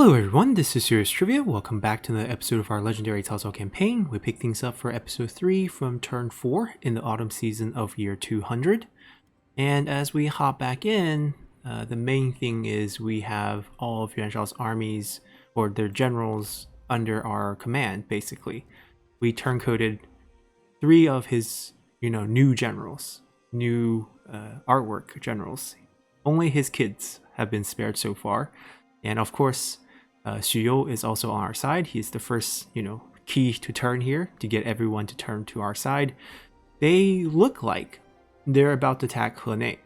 Hello everyone, this is Serious Trivia. Welcome back to another episode of our legendary Cao Cao campaign. We pick things up for episode 3 from turn 4 in the autumn season of year 200. And as we hop back in, the main thing is we have all of Yuan Shao's armies, or their generals, under our command, basically. We turncoated 3 of his, new generals, new artwork generals. Only his kids have been spared so far. And of course, Xu You is also on our side. He's the first, key to turn here to get everyone to turn to our side. They look like they're about to attack He,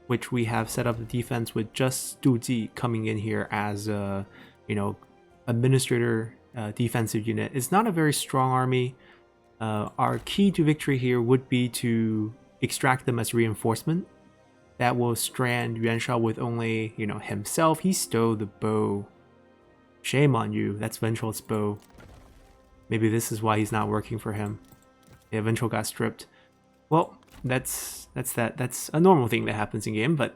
which we have set up the defense with just Du Ji coming in here as a, administrator defensive unit. It's not a very strong army. Our key to victory here would be to extract them as reinforcement. That will strand Yuan Shao with only, himself. He stole the bow. Shame on you. That's Ventral's bow. Maybe this is why he's not working for him. Yeah, Ventral got stripped. Well, that's a normal thing that happens in game, but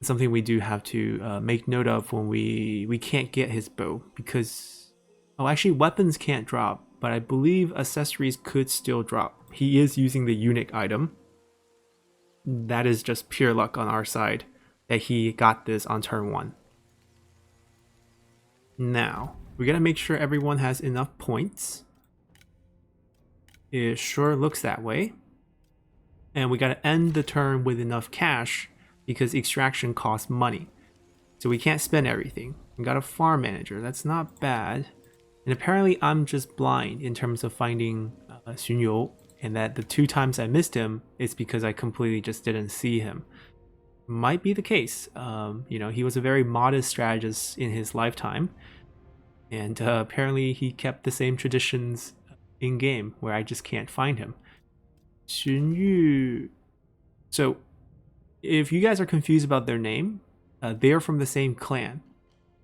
it's something we do have to make note of when we can't get his bow because actually weapons can't drop, but I believe accessories could still drop. He is using the unique item. That is just pure luck on our side that he got this on turn 1. Now, we gotta make sure everyone has enough points. It sure looks that way. And we gotta end the turn with enough cash because extraction costs money. So we can't spend everything. We got a farm manager, that's not bad. And apparently I'm just blind in terms of finding Xun You. And that the 2 times I missed him, it's because I completely just didn't see him. Might be the case. He was a very modest strategist in his lifetime. And apparently he kept the same traditions in game where I just can't find him. Xun Yu. So, if you guys are confused about their name, they are from the same clan.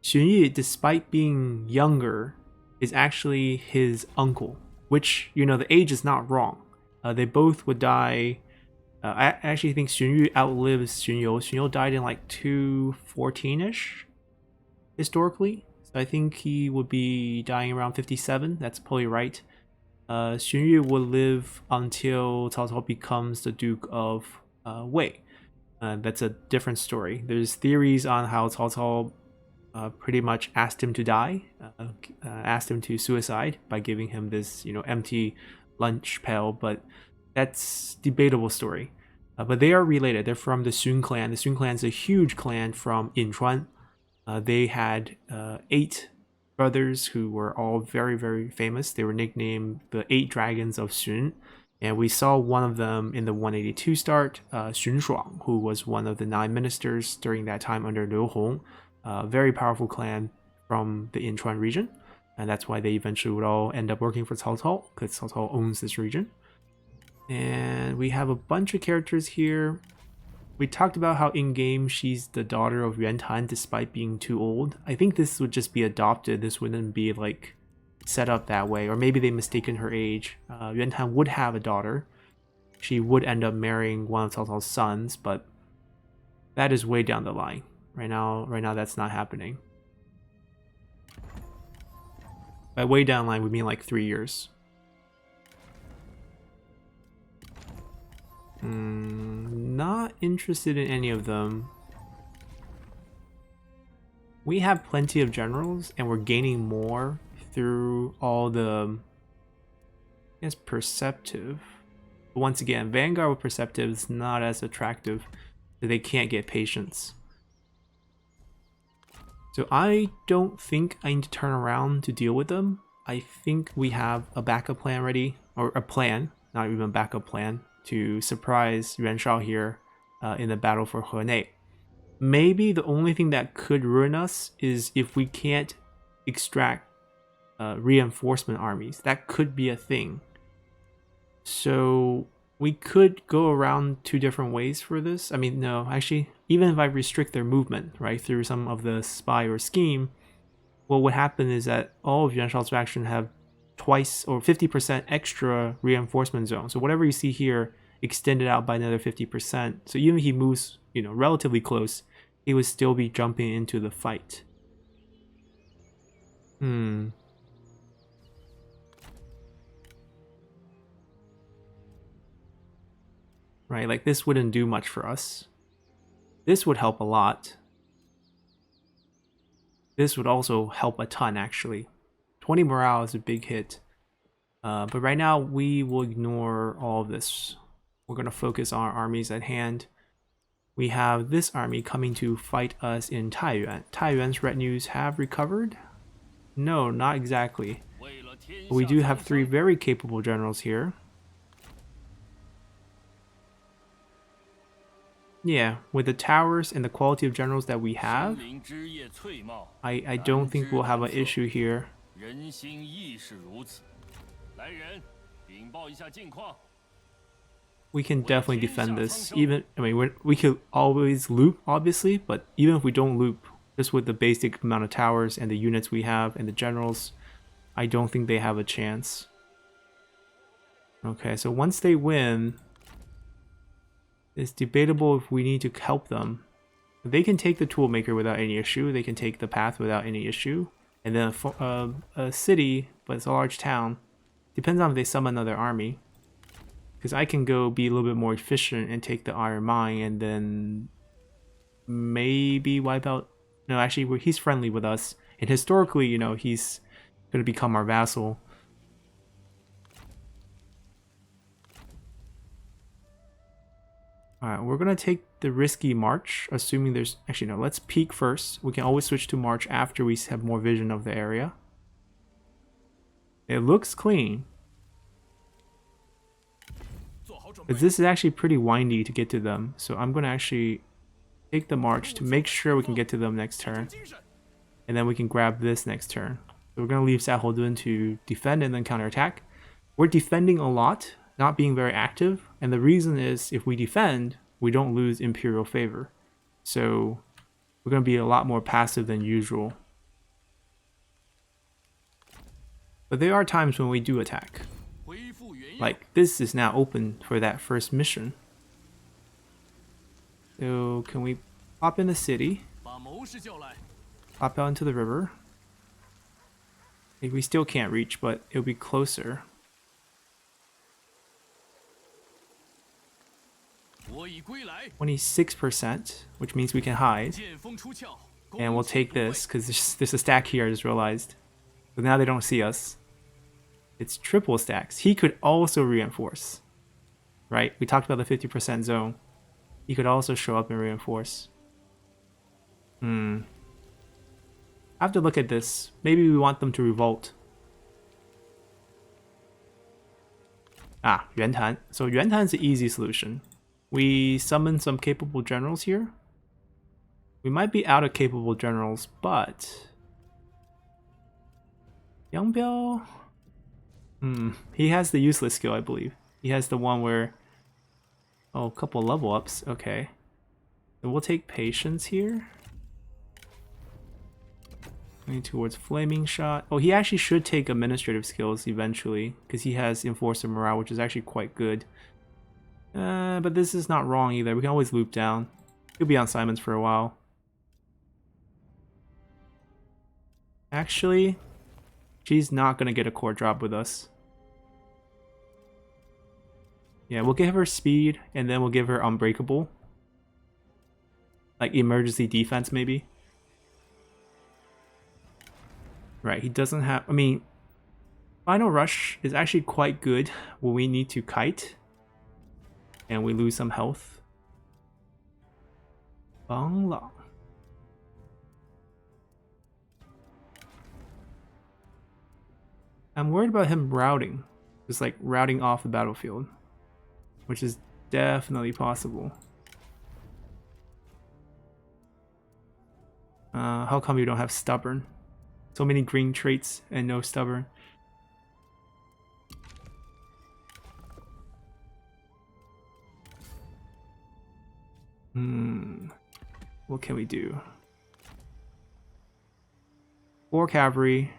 Xun Yu, despite being younger, is actually his uncle. Which, the age is not wrong. They both would die. I actually think Xun Yu outlives Xun You. Xun You died in like 214-ish, historically. So I think he would be dying around 57. That's probably right. Xun Yu will live until Cao Cao becomes the Duke of Wei. That's a different story. There's theories on how Cao Cao pretty much asked him to die, asked him to suicide by giving him this, empty lunch pail, but that's debatable story. But they are related. They're from the Sun clan. The Sun clan is a huge clan from Yinchuan. They had 8 brothers who were all very, very famous. They were nicknamed the 8 Dragons of Sun. And we saw one of them in the 182 start, Xun Shuang, who was one of the 9 ministers during that time under Liu Hong. Very powerful clan from the Yinchuan region. And that's why they eventually would all end up working for Cao Cao, because Cao Cao owns this region. And we have a bunch of characters here. We talked about how in-game she's the daughter of Yuan Tan despite being too old. I think this would just be adopted. This wouldn't be like set up that way. Or maybe they mistaken her age. Yuan Tan would have a daughter. She would end up marrying one of Cao Cao's sons, but that is way down the line. Right now that's not happening. By way down the line, we mean like 3 years. Not interested in any of them. We have plenty of generals, and we're gaining more through all the, I guess, perceptive. But once again, Vanguard with perceptive is not as attractive. They can't get patience. So I don't think I need to turn around to deal with them. I think we have a backup plan ready, or a plan, not even a backup plan, to surprise Yuan Shao here in the battle for He. Maybe the only thing that could ruin us is if we can't extract reinforcement armies. That could be a thing. So we could go around 2 different ways for this. I mean, no, actually, even if I restrict their movement, right, through some of the spy or scheme, what would happen is that all of Yuan Shao's faction have twice or 50% extra reinforcement zone. So whatever you see here extended out by another 50%. So even if he moves, relatively close, he would still be jumping into the fight. right? Like this wouldn't do much for us. This would help a lot. This would also help a ton, actually. 20 morale is a big hit. But right now, we will ignore all of this. We're going to focus on our armies at hand. We have this army coming to fight us in Taiyuan. Taiyuan's retinues have recovered? No, not exactly. But we do have 3 very capable generals here. Yeah, with the towers and the quality of generals that we have, I don't think we'll have an issue here. We can definitely defend this. Even, I mean, we could always loop, obviously, but even if we don't loop, just with the basic amount of towers and the units we have and the generals, I don't think they have a chance. Okay, so once they win, it's debatable if we need to help them. They can take the toolmaker without any issue. They can take the path without any issue. And then a city, but it's a large town. Depends on if they summon another army. Because I can go be a little bit more efficient and take the Iron Mine and then maybe wipe out... No, actually, he's friendly with us. And historically, you know, he's going to become our vassal. Alright, we're going to take the risky march, assuming there's... Actually, no, let's peek first. We can always switch to march after we have more vision of the area. It looks clean. But this is actually pretty windy to get to them, so I'm going to actually take the march to make sure we can get to them next turn. And then we can grab this next turn. So we're going to leave Sahodun to defend and then counterattack. We're defending a lot, not being very active, and the reason is if we defend, we don't lose Imperial favor. So we're going to be a lot more passive than usual. But there are times when we do attack. Like, this is now open for that first mission. So, can we pop in the city? Pop out into the river. Like, we still can't reach, but it'll be closer. 26%, which means we can hide. And we'll take this, because there's a stack here, I just realized. So now they don't see us. It's triple stacks. He could also reinforce. Right? We talked about the 50% zone. He could also show up and reinforce. I have to look at this. Maybe we want them to revolt. Ah, Yuantan. So Yuantan's the easy solution. We summon some capable generals here. We might be out of capable generals, but... Yangbiao... he has the useless skill, I believe. He has the one where... Oh, a couple level ups. Okay. So we'll take patience here. Going towards flaming shot. Oh, he actually should take administrative skills eventually, because he has enforcer morale, which is actually quite good. But this is not wrong either. We can always loop down. He'll be on Simon's for a while. Actually, she's not gonna get a core drop with us. Yeah, we'll give her speed, and then we'll give her unbreakable. Like emergency defense, maybe. Right, he doesn't have... I mean, Final Rush is actually quite good when we need to kite. And we lose some health. Bangla. I'm worried about him routing. Just like routing off the battlefield. Which is definitely possible. How come you don't have stubborn? So many green traits and no stubborn. What can we do? 4 cavalry,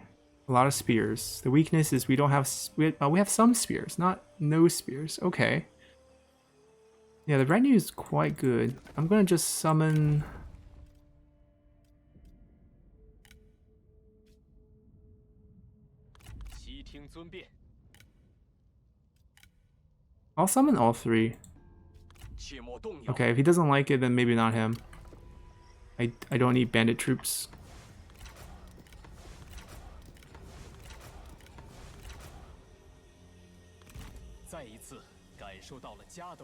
a lot of spears. The weakness is we don't have... we have some spears, not no spears. Okay. Yeah, the retinue is quite good. I'm gonna just summon... I'll summon all 3. Okay, if he doesn't like it, then maybe not him. I don't need bandit troops.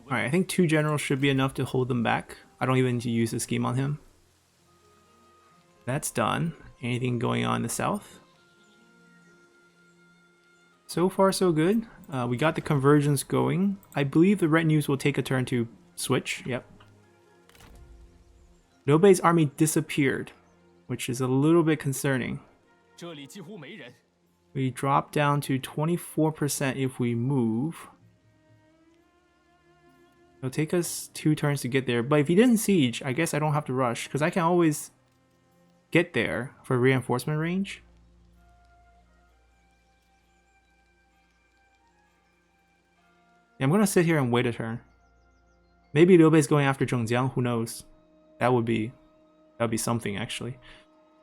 Alright, I think 2 generals should be enough to hold them back. I don't even need to use the scheme on him. That's done. Anything going on in the south? So far, so good. We got the convergence going. I believe the retinues will take a turn to switch. Yep. Liu army disappeared, which is a little bit concerning. We drop down to 24% if we move. It'll take us 2 turns to get there, but if he didn't siege, I guess I don't have to rush, because I can always get there for reinforcement range. Yeah, I'm gonna sit here and wait a turn. Maybe Liu Bei's going after Zhengjiang, who knows? That would be something actually.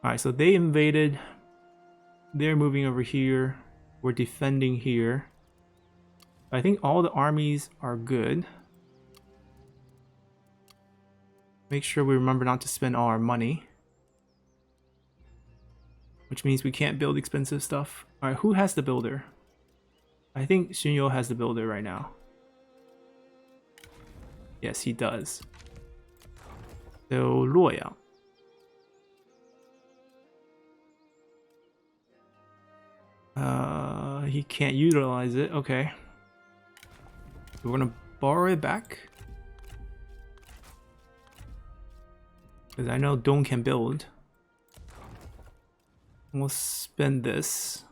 Alright, so they invaded. They're moving over here. We're defending here. I think all the armies are good. Make sure we remember not to spend all our money. Which means we can't build expensive stuff. Alright, who has the builder? I think Xunyo has the builder right now. Yes, he does. So, Luoyang. He can't utilize it. Okay. We're gonna borrow it back. Because I know Dong can build. We'll spend this.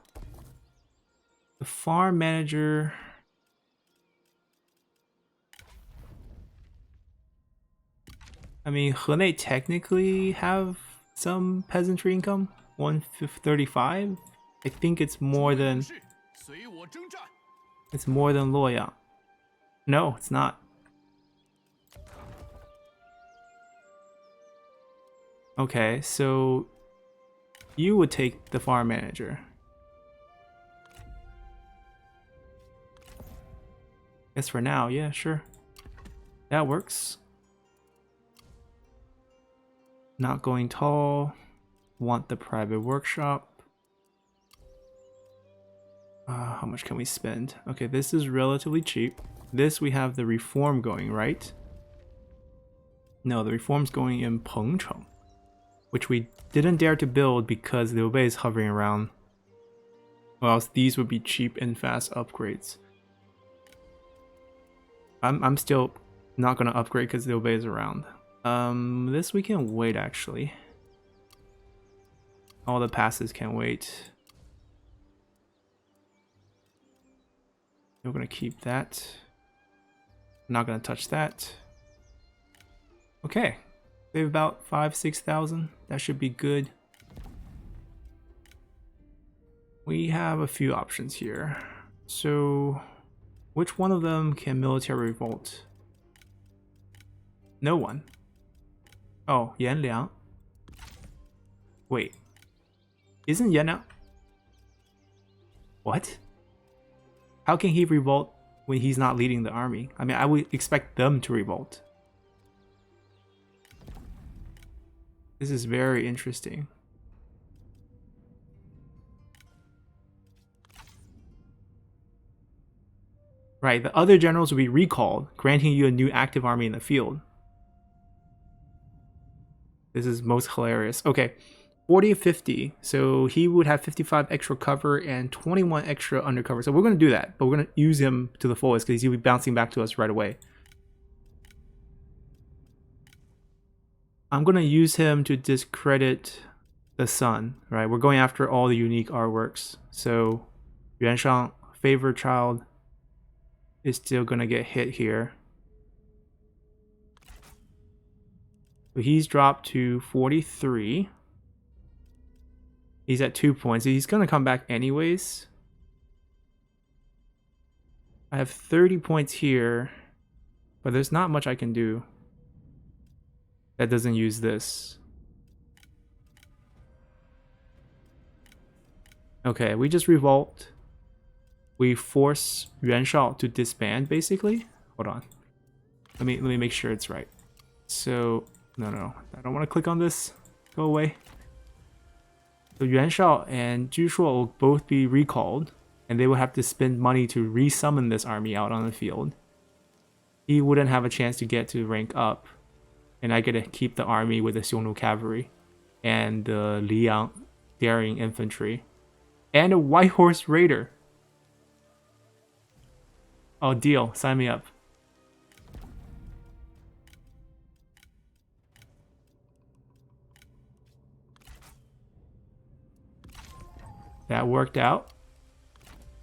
The farm manager. I mean, Henei technically have some peasantry income. 135. I think it's more than. It's more than Luoyang. No, it's not. Okay, so you would take the farm manager. Guess for now, yeah, sure. That works. Not going tall. Want the private workshop. How much can we spend? Okay, this is relatively cheap. This we have the reform going, right? No, the reform's going in Pengcheng, which we didn't dare to build because Liu Bei is hovering around. Or else these would be cheap and fast upgrades. I'm still not gonna upgrade because Liu Bei is around. This we can wait actually. All the passes can wait. We're gonna keep that. Not gonna touch that. Okay. Save about 5,000-6,000. That should be good. We have a few options here. So, which one of them can military revolt? No one. Oh, Yanliang. Wait. Isn't Yanliang? What? How can he revolt when he's not leading the army? I mean, I would expect them to revolt. This is very interesting. Right, the other generals will be recalled, granting you a new active army in the field. This is most hilarious. Okay, 40-50. So he would have 55 extra cover and 21 extra undercover. So we're going to do that, but we're going to use him to the fullest because he'll be bouncing back to us right away. I'm going to use him to discredit the sun, right? We're going after all the unique artworks. So Yuan Shang, favorite child, is still going to get hit here. So he's dropped to 43. He's at 2 points. He's going to come back anyways. I have 30 points here, but there's not much I can do that doesn't use this. Okay, we just revolt. We force Yuan Shao to disband, basically. Hold on. Let me make sure it's right. So no, I don't want to click on this. Go away. So Yuan Shao and Ju Shuo will both be recalled, and they will have to spend money to resummon this army out on the field. He wouldn't have a chance to get to rank up, and I get to keep the army with the Xiongnu cavalry and the Liang daring infantry and a White Horse Raider. Oh, deal. Sign me up. That worked out.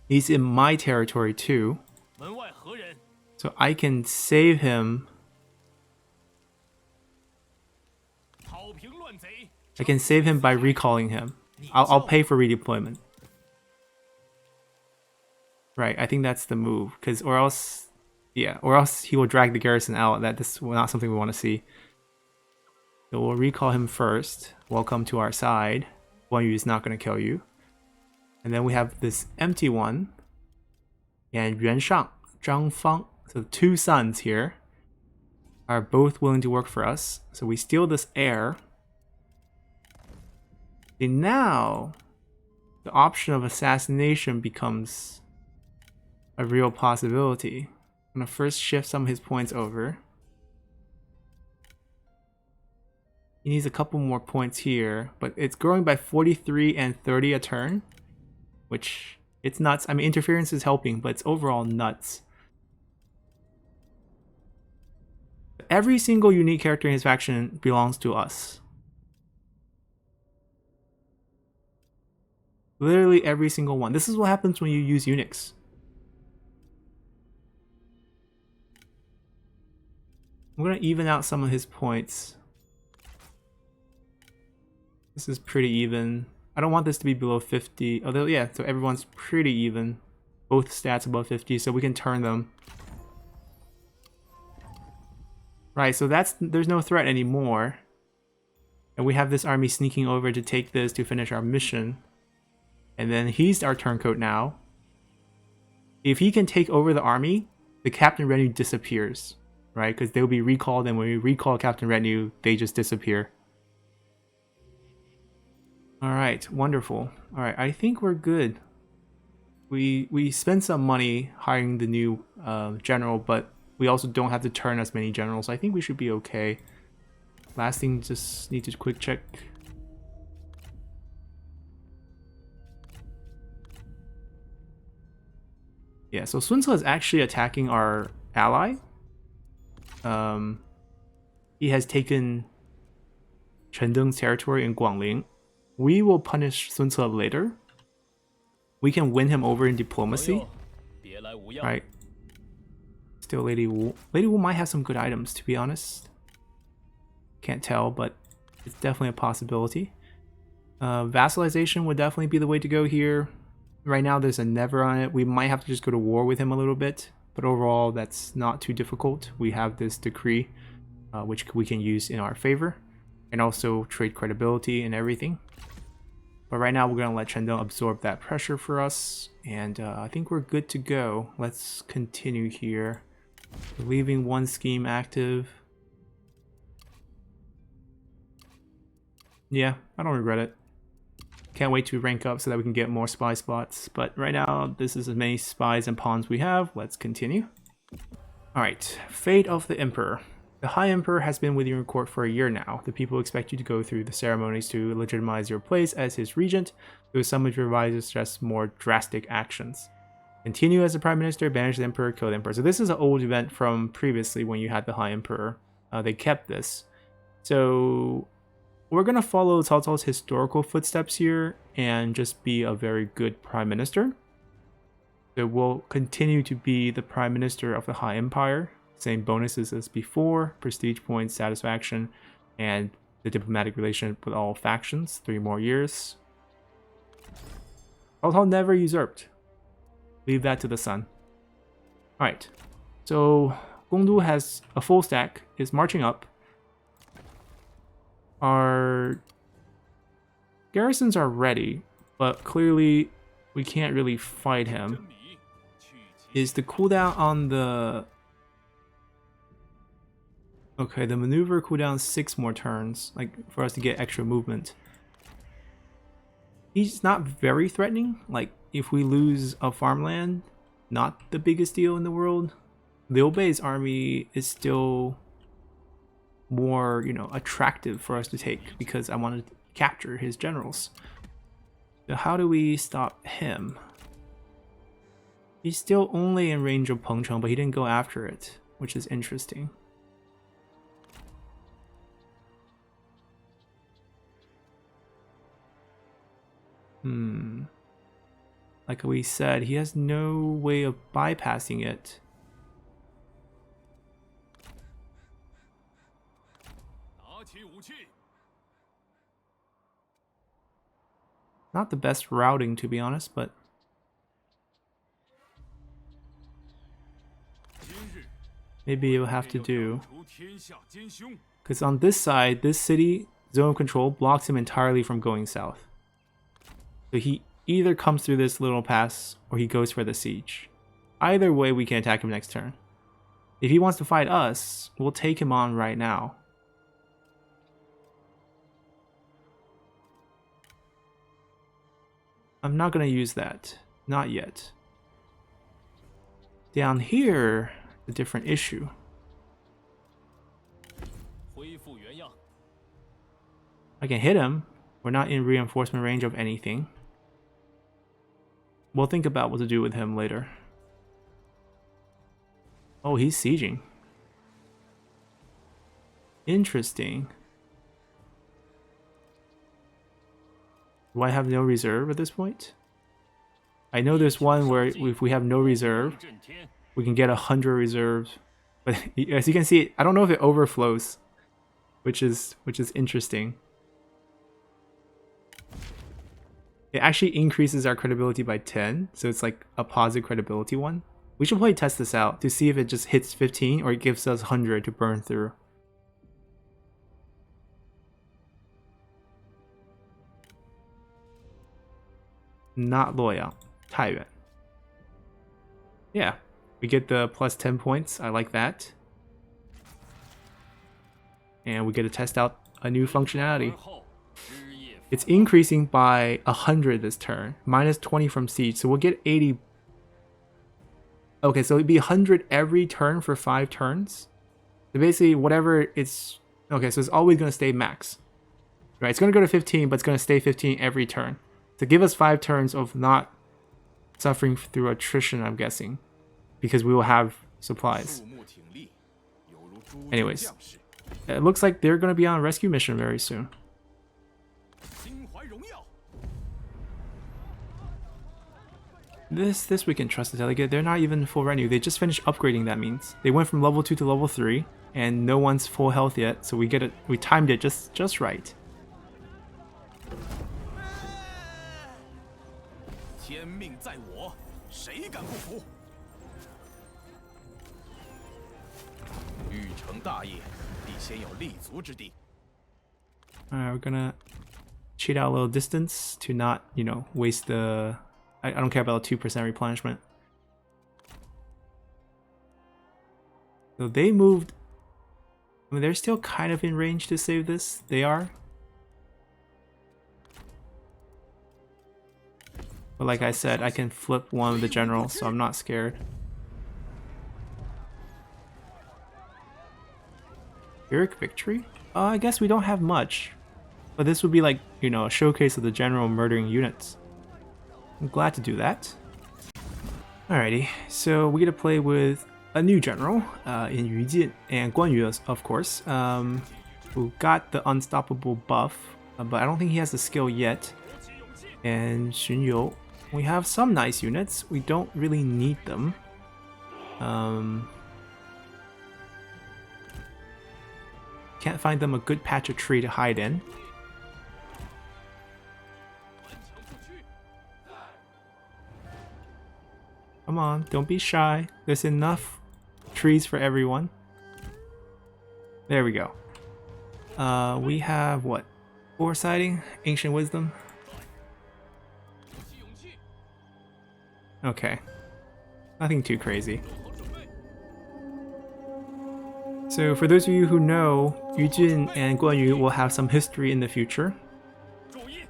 He's in my territory too. So I can save him. I can save him by recalling him. I'll pay for redeployment. Right, I think that's the move. Or else he will drag the garrison out. That's not something we want to see. So we'll recall him first. Welcome to our side. Guan Yu is not going to kill you. And then we have this empty one. And Yuan Shang, Zhang Fang. So 2 sons here are both willing to work for us. So we steal this heir. And now the option of assassination becomes a real possibility. I'm gonna first shift some of his points over. He needs a couple more points here, but it's growing by 43 and 30 a turn, which it's nuts. I mean, interference is helping, but it's overall nuts. Every single unique character in his faction belongs to us. Literally every single one. This is what happens when you use Unix. I'm gonna even out some of his points. This is pretty even. I don't want this to be below 50. Although, yeah, so everyone's pretty even. Both stats above 50, so we can turn them. Right, so there's no threat anymore. And we have this army sneaking over to take this to finish our mission. And then he's our turncoat now. If he can take over the army, the Captain Retinue disappears. Right, because they'll be recalled, and when we recall Captain Retinue, they just disappear. Alright, wonderful. Alright, I think we're good. We spent some money hiring the new general, but we also don't have to turn as many generals. I think we should be okay. Last thing, just need to quick check. Yeah, so Sun Ce is actually attacking our ally. He has taken Chen Deng's territory in Guangling. We will punish Sun Ce later. We can win him over in diplomacy. Right. Still Lady Wu. Lady Wu might have some good items, to be honest. Can't tell, but it's definitely a possibility. Vassalization would definitely be the way to go here. Right now there's a never on it. We might have to just go to war with him a little bit. But overall, that's not too difficult. We have this decree, which we can use in our favor. And also trade credibility and everything. But right now, we're going to let Chen Deng absorb that pressure for us. And I think we're good to go. Let's continue here. We're leaving one scheme active. Yeah, I don't regret it. Can't wait to rank up so that we can get more spy spots. But right now, this is as many spies and pawns we have. Let's continue. Alright, Fate of the Emperor. The High Emperor has been with you in court for a year now. The people expect you to go through the ceremonies to legitimize your place as his regent, though some of your advisors suggest more drastic actions. Continue as the Prime Minister, banish the Emperor, kill the Emperor. So this is an old event from previously when you had the High Emperor. They kept this. So we're going to follow Cao Cao's historical footsteps here and just be a very good Prime Minister. So we'll continue to be the Prime Minister of the High Empire. Same bonuses as before, prestige points, satisfaction, and the diplomatic relationship with all factions, 3 more years. Cao Cao never usurped. Leave that to the son. Alright, so Gongdu has a full stack, is marching up. Our garrisons are ready, but clearly we can't really fight him. Is the cooldown on the Okay, the maneuver cooldown 6 more turns, like for us to get extra movement. He's not very threatening. Like if we lose a farmland, not the biggest deal in the world. Liu Bei's army is still more, you know, attractive for us to take because I want to capture his generals. So how do we stop him? He's still only in range of Pengcheng, but he didn't go after it, which is interesting. Like we said, he has no way of bypassing it. Not the best routing, to be honest, but maybe you'll have to do. Because on this side, this city, zone of control, blocks him entirely from going south. So he either comes through this little pass or he goes for the siege. Either way, we can attack him next turn. If he wants to fight us, we'll take him on right now. I'm not going to use that. Not yet. Down here, a different issue. I can hit him. We're not in reinforcement range of anything. We'll think about what to do with him later. Oh, he's sieging. Interesting. Do I have no reserve at this point? I know there's one where if we have no reserve, we can get 100 reserves. But as you can see, I don't know if it overflows, which is interesting. It actually increases our credibility by 10, so it's like a positive credibility one. We should probably test this out to see if it just hits 15 or it gives us 100 to burn through. Not loyal. Taiyuan. Yeah, we get the plus 10 points. I like that. And we get to test out a new functionality. It's increasing by 100 this turn. Minus 20 from siege, so we'll get 80. Okay, so it'd be 100 every turn for 5 turns. So basically, whatever it's... Okay, so it's always going to stay max. Right, it's going to go to 15, but it's going to stay 15 every turn. To give us 5 turns of not suffering through attrition, I'm guessing. Because we will have supplies. Anyways, it looks like they're going to be on a rescue mission very soon. This we can trust the delegate. They're not even full revenue. They just finished upgrading, that means. They went from level 2 to level 3, and no one's full health yet, so we get it. We timed it just right. Alright, we're gonna cheat out a little distance to not, you know, waste the... I don't care about the 2% replenishment. So they moved... I mean, they're still kind of in range to save this. They are. But like I said, I can flip one of the generals, so I'm not scared. Pyrrhic victory? I guess we don't have much. But this would be like, you know, a showcase of the general murdering units. I'm glad to do that. Alrighty, so we get to play with a new general in Yu Jin and Guan Yu, of course, who got the unstoppable buff, but I don't think he has the skill yet. And Xun You, we have some nice units. We don't really need them. Can't find them a good patch of tree to hide in. Come on, don't be shy. There's enough trees for everyone. There we go. We have what? Foresighting? Ancient Wisdom? Okay. Nothing too crazy. So for those of you who know, Yu Jin and Guan Yu will have some history in the future.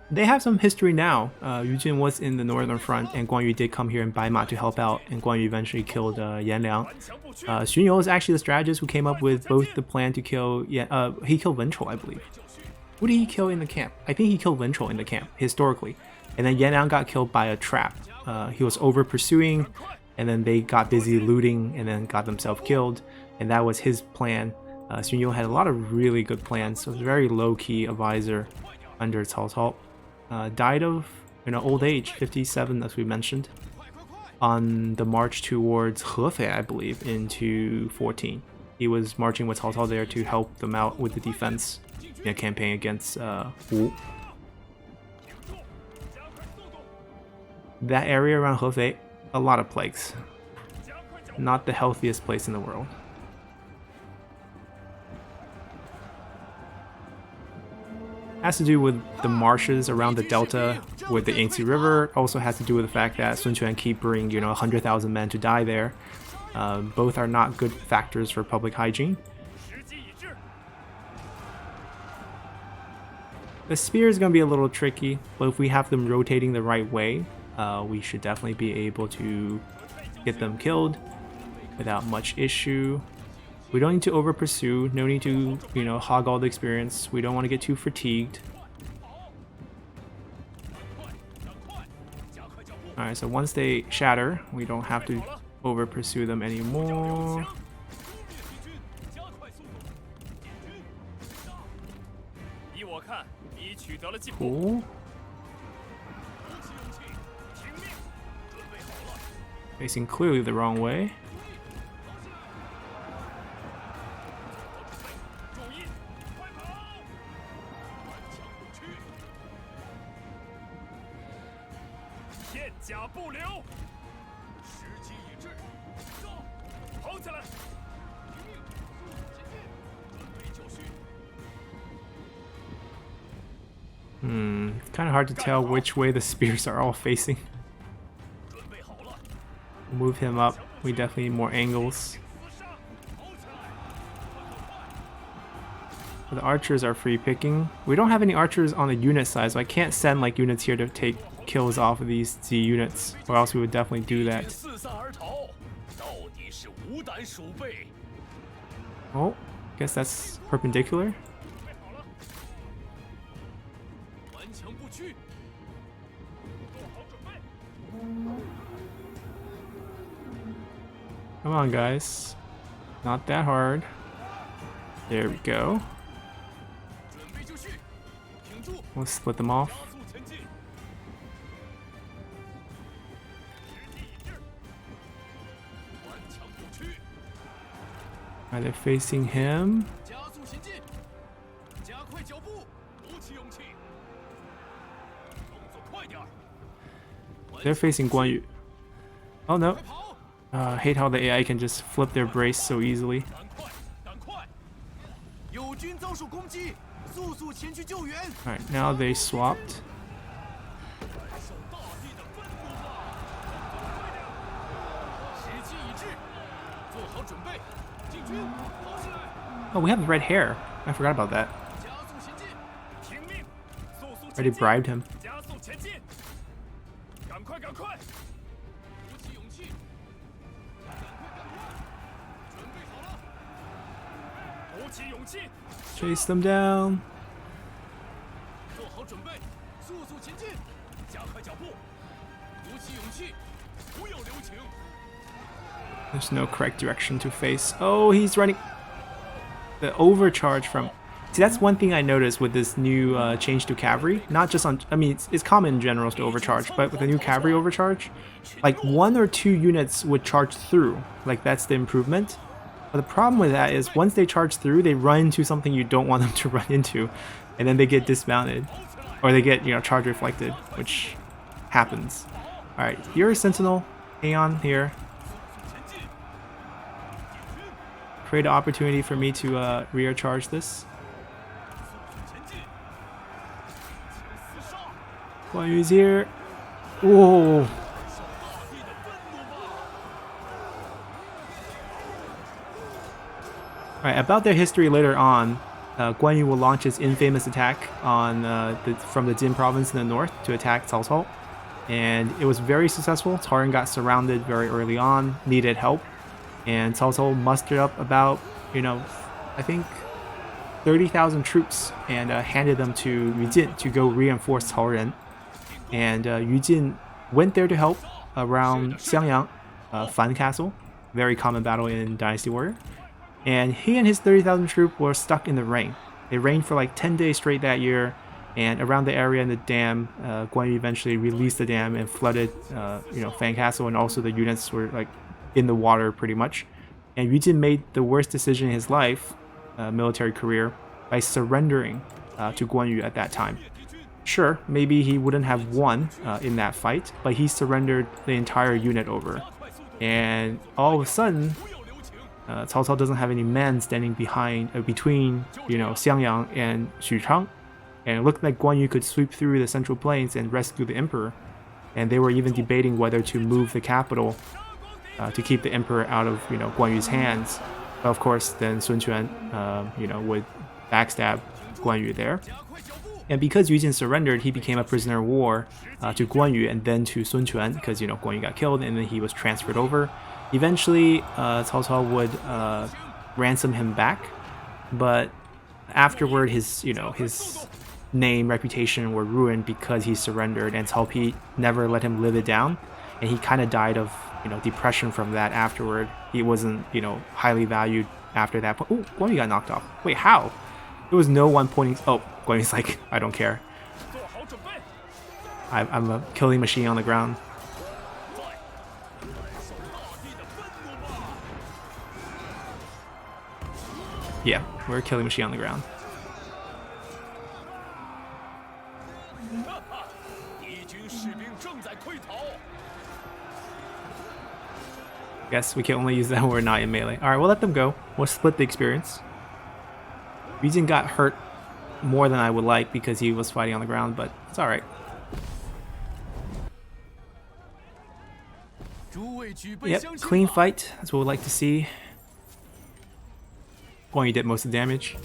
They have some history now. Yu Jin was in the northern front, and Guan Yu did come here in Baima to help out, and Guan Yu eventually killed Yan Liang. Xun You is actually the strategist who came up with both the plan to kill he killed Wenchou, I believe. Who did he kill in the camp? I think he killed Wenchou in the camp, historically. And then Yan Liang got killed by a trap. He was over pursuing, and then they got busy looting and then got themselves killed. And that was his plan. Xun You had a lot of really good plans, so it was a very low-key advisor under Cao Cao. Died of old age, 57 as we mentioned, on the march towards Hefei, I believe, into 14. He was marching with Cao Cao there to help them out with the defense in a campaign against Wu. That area around Hefei, a lot of plagues. Not the healthiest place in the world. Has to do with the marshes around the delta with the Yangtze River. Also has to do with the fact that Sun Quan keep bringing 100,000 men to die there. Both are not good factors for public hygiene. The spear is going to be a little tricky, but if we have them rotating the right way, we should definitely be able to get them killed without much issue. We don't need to over pursue, no need to, hog all the experience. We don't want to get too fatigued. Alright, so once they shatter, we don't have to over pursue them anymore. Cool. Facing clearly the wrong way. Kind of hard to tell which way the spears are all facing. Move him up. We definitely need more angles. The archers are free picking. We don't have any archers on the unit side, so I can't send units here to take kills off of these Z units, or else we would definitely do that. Oh, guess that's perpendicular. Come on, guys. Not that hard. There we go. We'll split them off. Are they facing him? They're facing Guan Yu. Oh no. Hate how the AI can just flip their brace so easily. Alright, now they swapped. Oh, we have red hair. I forgot about that. Already bribed him. Chase them down. There's no correct direction to face. Oh, he's running. The overcharge from... See, that's one thing I noticed with this new change to cavalry. Not just on... I mean, it's common in generals to overcharge, but with the new cavalry overcharge, like 1 or 2 units would charge through. Like, that's the improvement. But the problem with that is once they charge through, they run into something you don't want them to run into. And then they get dismounted. Or they get, charge reflected, which happens. Alright, here's Sentinel. Hang on here. Create an opportunity for me to rear charge this. Guan Yu's here. Whoa. Alright, about their history later on, Guan Yu will launch his infamous attack on from the Jin province in the north to attack Cao Cao. And it was very successful. Cao Ren got surrounded very early on, needed help. And Cao Cao mustered up about, I think 30,000 troops and handed them to Yu Jin to go reinforce Cao Ren. And Yu Jin went there to help around Xiangyang, Fan Castle, very common battle in Dynasty Warrior. And he and his 30,000 troop were stuck in the rain. It rained for like 10 days straight that year, and around the area in the dam, Guan Yu eventually released the dam and flooded, Fan Castle, and also the units were like in the water pretty much. And Yu Jin made the worst decision in his life, military career, by surrendering to Guan Yu at that time. Sure, maybe he wouldn't have won in that fight, but he surrendered the entire unit over. And all of a sudden, Cao Cao doesn't have any men standing between, Xiangyang and Xuchang. And it looked like Guan Yu could sweep through the central plains and rescue the emperor. And they were even debating whether to move the capital to keep the emperor out of, Guan Yu's hands. But of course, then Sun Quan, would backstab Guan Yu there. And because Yu Jin surrendered, he became a prisoner of war to Guan Yu and then to Sun Quan, because Guan Yu got killed and then he was transferred over. Eventually, Cao Cao would ransom him back, but afterward, his name, reputation were ruined because he surrendered, and Cao Pi never let him live it down, and he kind of died of depression from that afterward. He wasn't highly valued after that point. Oh, Guan Yu got knocked off. Wait, how? There was no one pointing. Oh, Guan Yu's like, I don't care. I'm a killing machine on the ground. Yeah, we're a killing machine on the ground. Guess we can only use that when we're not in melee. Alright, we'll let them go. We'll split the experience. Yu Jin got hurt more than I would like because he was fighting on the ground, but it's alright. Yep, clean fight. That's what we'd like to see. Guan Yu did most of the damage.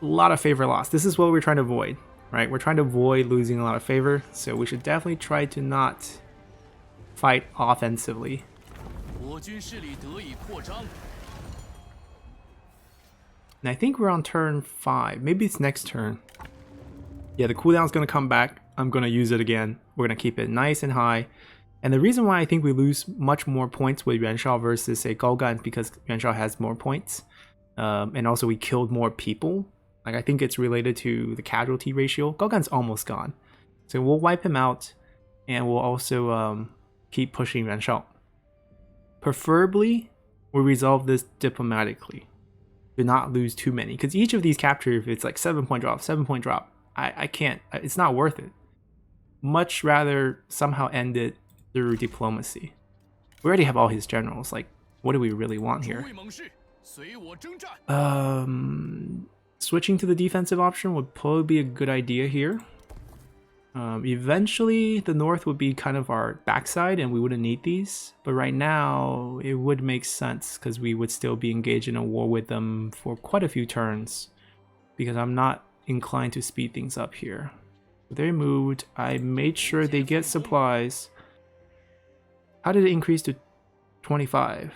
A lot of favor lost. This is what we're trying to avoid, right? We're trying to avoid losing a lot of favor, so we should definitely try to not fight offensively. And I think we're on turn 5. Maybe it's next turn. Yeah, the cooldown's going to come back. I'm going to use it again. We're going to keep it nice and high. And the reason why I think we lose much more points with Yuan Shao versus, say, Gao Gan is because Yuan Shao has more points. And also we killed more people. Like, I think it's related to the casualty ratio. Gao Gan's almost gone. So we'll wipe him out. And we'll also keep pushing Yuan Shao. Preferably, we'll resolve this diplomatically. Do not lose too many. Because each of these capture, if it's like 7-point drop, 7-point drop, I can't. It's not worth it. Much rather somehow end it through diplomacy. We already have all his generals. Like, what do we really want here? Switching to the defensive option would probably be a good idea here. Eventually, the north would be kind of our backside and we wouldn't need these. But right now, it would make sense because we would still be engaged in a war with them for quite a few turns. Because I'm not inclined to speed things up here. They moved. I made sure they get supplies. How did it increase to 25?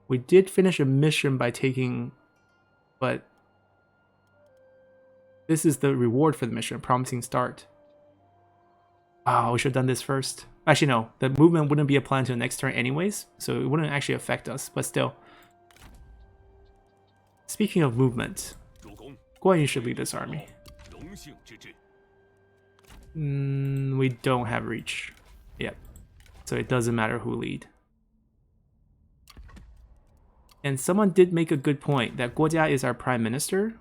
We did finish a mission by taking, but this is the reward for the mission, promising start. Oh, we should have done this first. Actually, no, the movement wouldn't be a plan to the next turn anyways, so it wouldn't actually affect us, but still. Speaking of movement, Guan Yu should lead this army. We don't have reach. Yep. So it doesn't matter who lead. And someone did make a good point that Guo Jia is our prime minister.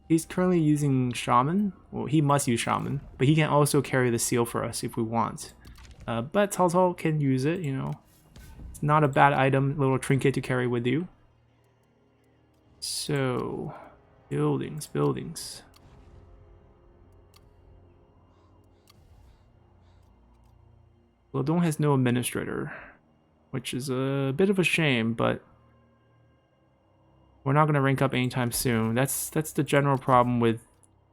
He's currently using shaman. Well, he must use shaman, but he can also carry the seal for us if we want. But Cao Cao can use it, It's not a bad item, little trinket to carry with you. So, buildings. Lodong has no administrator, which is a bit of a shame, but we're not going to rank up anytime soon. That's the general problem with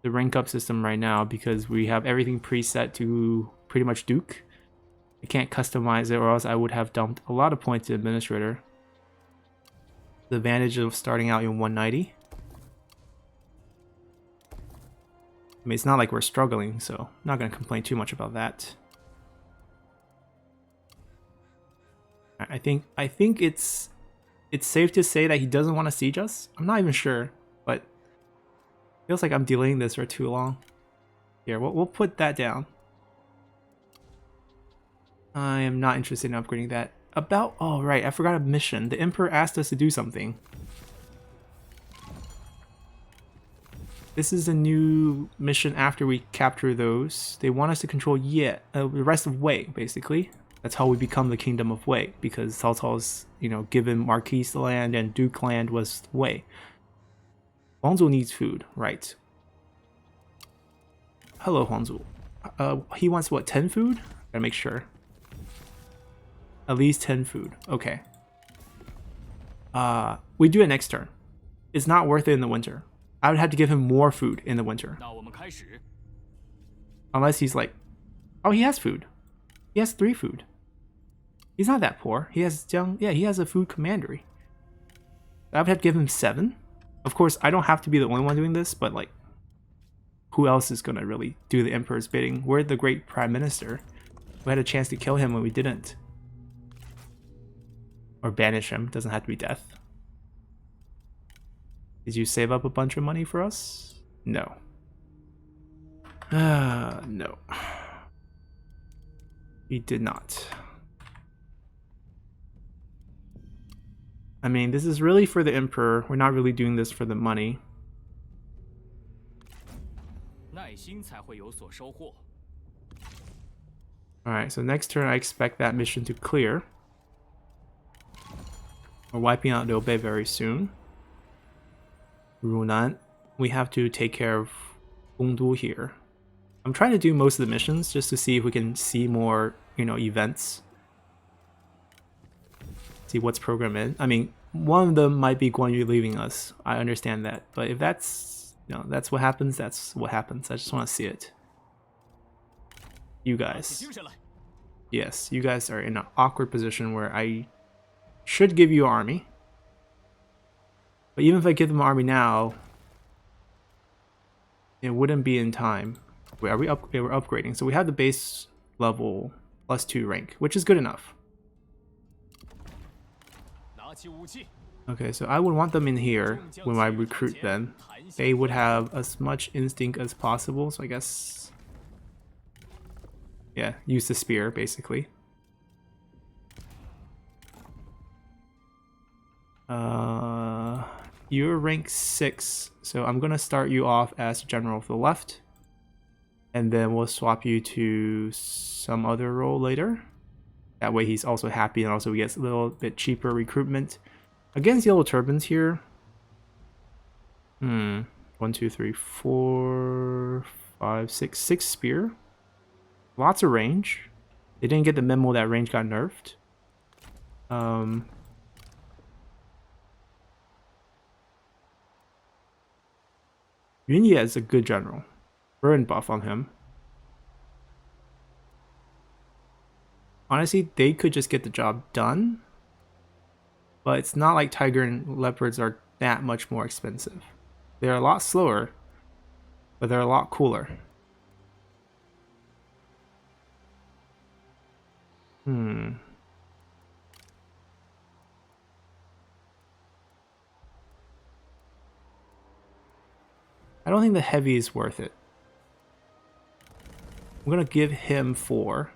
the rank up system right now, because we have everything preset to pretty much Duke. I can't customize it, or else I would have dumped a lot of points to administrator. The advantage of starting out in 190. I mean, it's not like we're struggling, so I'm not going to complain too much about that. I think it's safe to say that he doesn't want to siege us. I'm not even sure, but it feels like I'm delaying this for too long. Here, we'll put that down. I am not interested in upgrading that. Oh right, I forgot a mission. The Emperor asked us to do something. This is a new mission after we capture those. They want us to control the rest of Wei, basically. That's how we become the Kingdom of Wei, because Cao Cao's, given Marquis land and Duke land was Wei. Huangzu needs food, right. Hello, Huangzu. He wants, what, 10 food? Gotta make sure. At least 10 food. Okay. We do it next turn. It's not worth it in the winter. I would have to give him more food in the winter. Unless he's like... Oh, he has food. He has 3 food. He's not that poor. He has he has a food commandery. I would have to give him 7. Of course, I don't have to be the only one doing this, but like, who else is gonna really do the Emperor's bidding? We're the great Prime Minister. We had a chance to kill him when we didn't. Or banish him. Doesn't have to be death. Did you save up a bunch of money for us? No. No. He did not. I mean, this is really for the Emperor. We're not really doing this for the money. Alright, so next turn I expect that mission to clear. We're wiping out Liu Bei very soon. Runan. We have to take care of Gongdu here. I'm trying to do most of the missions just to see if we can see more, events. See what's programmed in. I mean, one of them might be Guan Yu leaving us. I understand that. But if that's, that's what happens, that's what happens. I just want to see it. You guys. Yes, you guys are in an awkward position where I should give you an army. But even if I give them an army now, it wouldn't be in time. We're upgrading. So we have the base level +2 rank, which is good enough. Okay, so I would want them in here when I recruit them. They would have as much instinct as possible, so I guess... yeah, use the spear, basically. You're rank 6, so I'm gonna start you off as general of the left. And then we'll swap you to some other role later. That way he's also happy, and also he gets a little bit cheaper recruitment. Against yellow turbans here. 1, 2, 3, 4, 5, 6. 6 spear. Lots of range. They didn't get the memo that range got nerfed. Yunye is a good general. Burn buff on him. Honestly, they could just get the job done. But it's not like Tiger and Leopards are that much more expensive. They're a lot slower, but they're a lot cooler. I don't think the heavy is worth it. I'm gonna give him 4.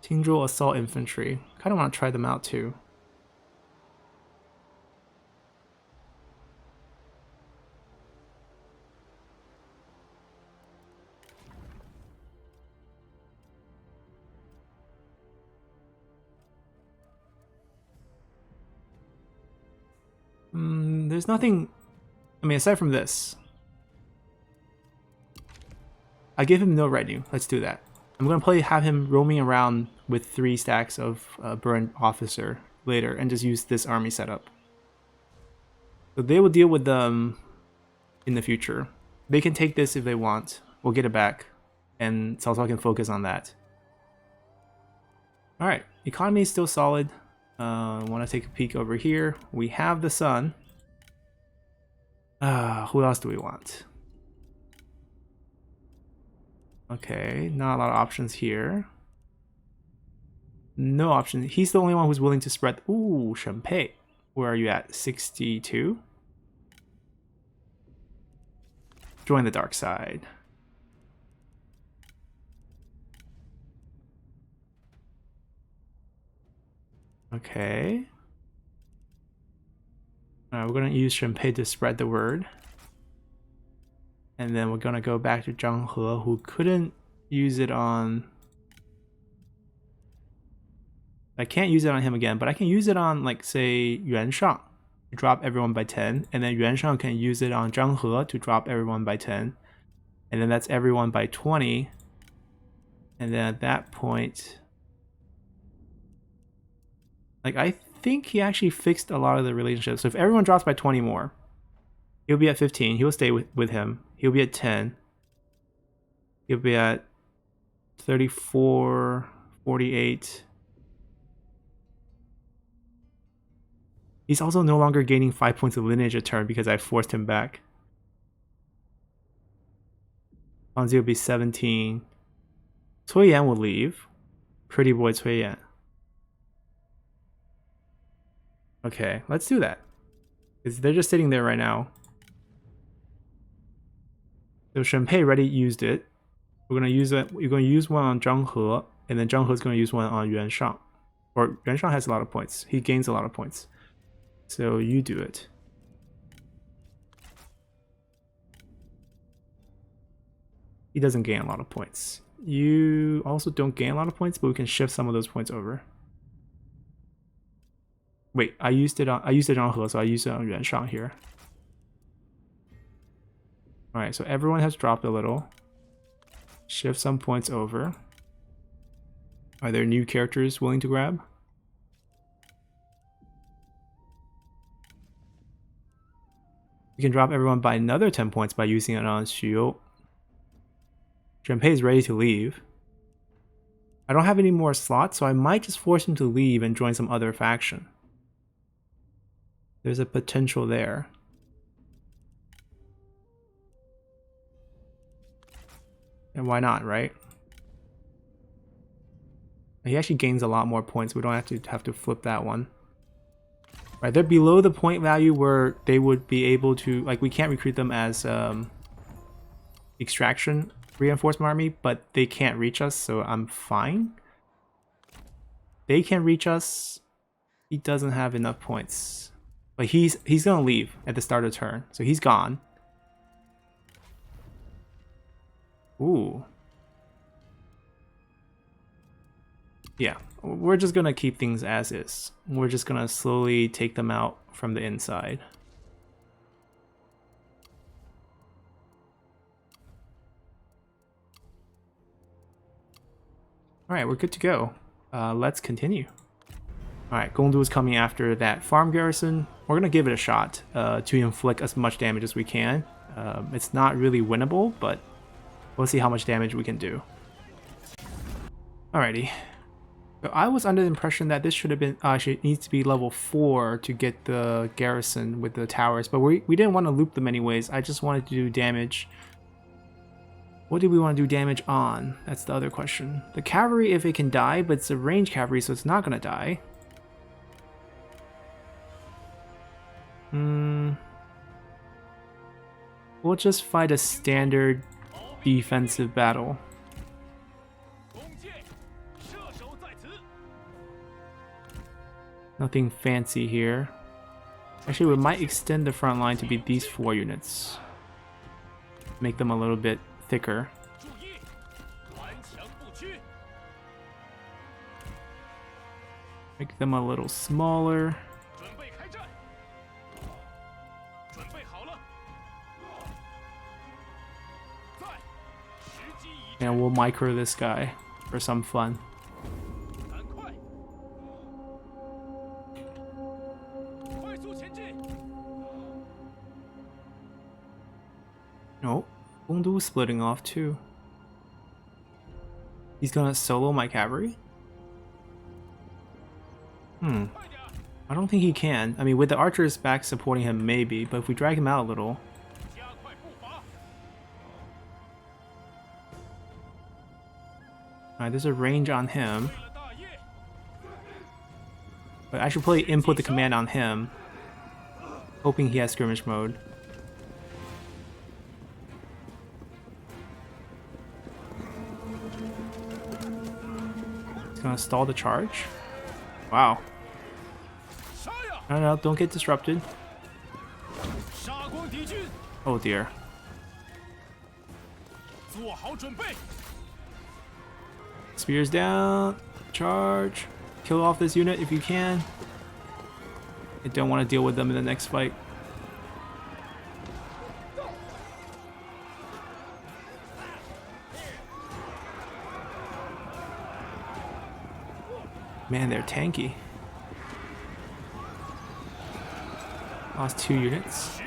Tingzhou Assault Infantry. Kind of want to try them out too. There's nothing. I mean, aside from this, I give him no retinue. Let's do that. I'm gonna probably have him roaming around with 3 stacks of burned officer later, and just use this army setup. So they will deal with them in the future. They can take this if they want. We'll get it back, and Cao Cao can focus on that. All right, economy is still solid. Want to take a peek over here. We have the sun. Who else do we want? Okay, not a lot of options here. No option. He's the only one who's willing to spread. Ooh, Shenpei. Where are you at? 62? Join the dark side. Okay. Alright, we're going to use Shenpei to spread the word. And then we're going to go back to Zhang He, who couldn't use it on... I can't use it on him again, but I can use it on, like, say, Yuan Shang to drop everyone by 10. And then Yuan Shang can use it on Zhang He to drop everyone by 10. And then that's everyone by 20. And then at that point... Like, I think he actually fixed a lot of the relationships. So if everyone drops by 20 more, he'll be at 15. He'll stay with him. He'll be at 10. He'll be at 34, 48. He's also no longer gaining 5 points of lineage a turn because I forced him back. Hanzi will be 17. Cui Yan will leave. Pretty boy Cui Yan. Okay, let's do that. Because they're just sitting there right now. So Shenpei already used it. We're gonna use it. You're gonna use one on Zhang He, and then Zhang He is gonna use one on Yuan Shang. Or Yuan Shang has a lot of points. He gains a lot of points. So you do it. He doesn't gain a lot of points. You also don't gain a lot of points, but we can shift some of those points over. Wait, I used it on Zhang He, so I used it on Yuan Shang here. Alright, so everyone has dropped a little. Shift some points over. Are there new characters willing to grab? We can drop everyone by another 10 points by using it on Xu You. Shenpei is ready to leave. I don't have any more slots, so I might just force him to leave and join some other faction. There's a potential there. And why not, right? He actually gains a lot more points. We don't have to flip that one. Right, they're below the point value where they would be able to, like, we can't recruit them as extraction reinforcement army, but they can't reach us, so I'm fine. They can reach us. He doesn't have enough points. But he's gonna leave at the start of the turn, so he's gone. Ooh. Yeah, we're just gonna keep things as is. We're just gonna slowly take them out from the inside. Alright, we're good to go. Let's continue. Alright, Gongdu is coming after that farm garrison. We're gonna give it a shot to inflict as much damage as we can. It's not really winnable, but we'll see how much damage we can do. Alrighty. So I was under the impression that this should have been, actually it needs to be level 4 to get the garrison with the towers, but we didn't want to loop them anyways. I just wanted to do damage. What do we want to do damage on? That's the other question. The cavalry, if it can die, but it's a range cavalry, so it's not going to die. We'll just fight a standard defensive battle. Nothing fancy here. Actually, we might extend the front line to be these 4 units. Make them a little bit thicker. Make them a little smaller. micro this guy for some fun. Oh, Gongdu splitting off too. He's gonna solo my cavalry? I don't think he can. I mean, with the archers back supporting him, maybe, but if we drag him out a little... Alright, there's a range on him. But I should probably input the command on him, hoping he has skirmish mode. He's gonna stall the charge. Wow. No, don't get disrupted. Oh dear. Spears down. Charge. Kill off this unit if you can. I don't want to deal with them in the next fight. Man, they're tanky. Lost 2 units.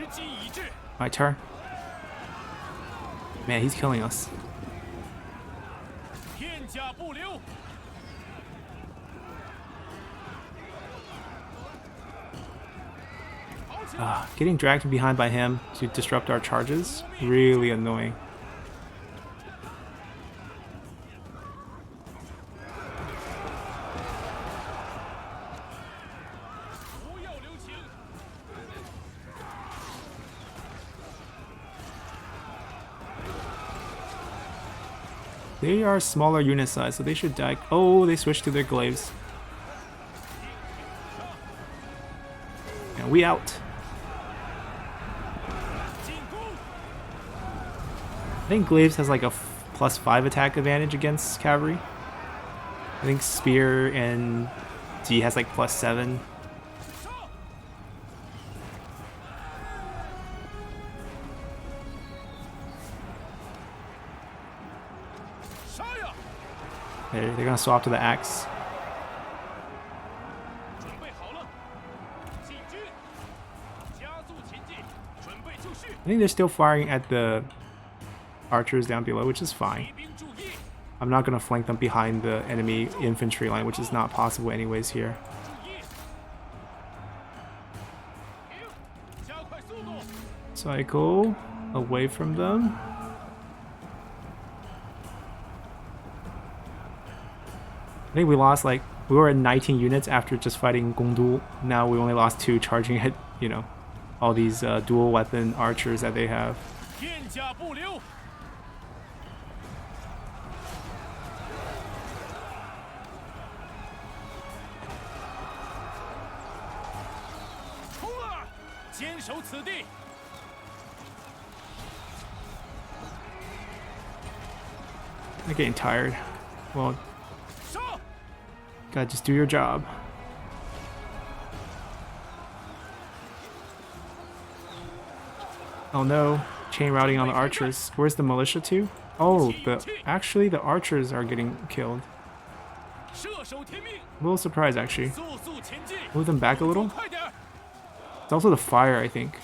My turn. Man, he's killing us. Getting dragged from behind by him to disrupt our charges, really annoying. They are smaller unit size, so they should die. Oh, they switched to their glaives. And we out. I think glaives has like a +5 attack advantage against cavalry. I think spear and D has like +7. They're gonna swap to the axe. I think they're still firing at the archers down below, which is fine. I'm not gonna flank them behind the enemy infantry line, which is not possible anyways here. Cycle away from them. I think we lost like, we were at 19 units after just fighting Gongdu. Now we only lost 2 charging at, you know, all these dual weapon archers that they have. They're getting tired. Well, gotta just do your job. Oh no, chain routing on the archers. Where's the militia to? Oh, actually the archers are getting killed. A little surprised actually. Move them back a little. It's also the fire, I think.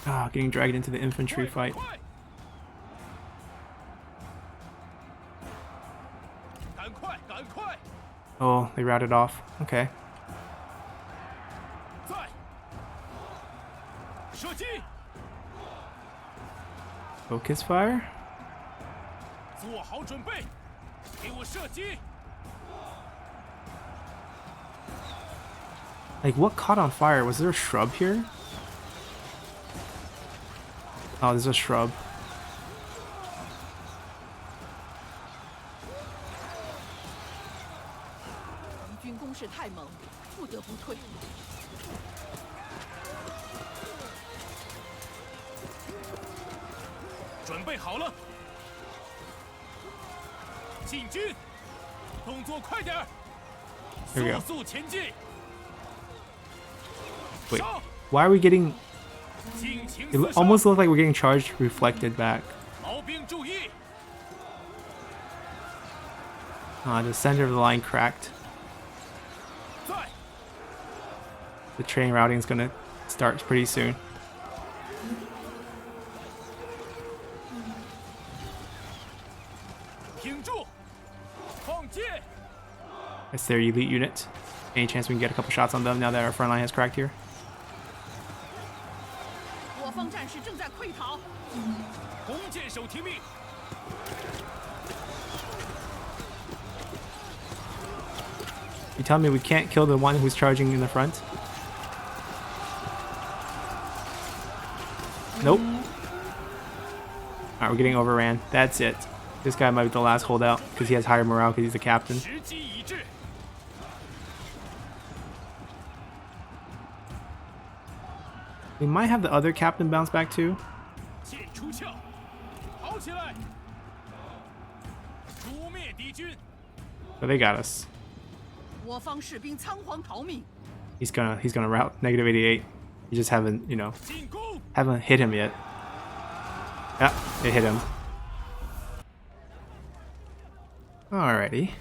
Ah, getting dragged into the infantry fight. Oh, they routed off. Okay. Focus fire. Like, what caught on fire? Was there a shrub here? Oh, there's a shrub. Here we go. Wait, why are we getting... It almost looks like we're getting charged reflected back. The center of the line cracked. The train routing is gonna start pretty soon. That's their elite unit. Any chance we can get a couple shots on them now that our front line has cracked here? You tell me we can't kill the one who's charging in the front? Nope. Alright, we're getting overran. That's it. This guy might be the last holdout because he has higher morale because he's the captain. We might have the other captain bounce back too. So they got us. He's gonna route negative 88. You just haven't, you know, haven't hit him yet. Yeah, it hit him. Alrighty.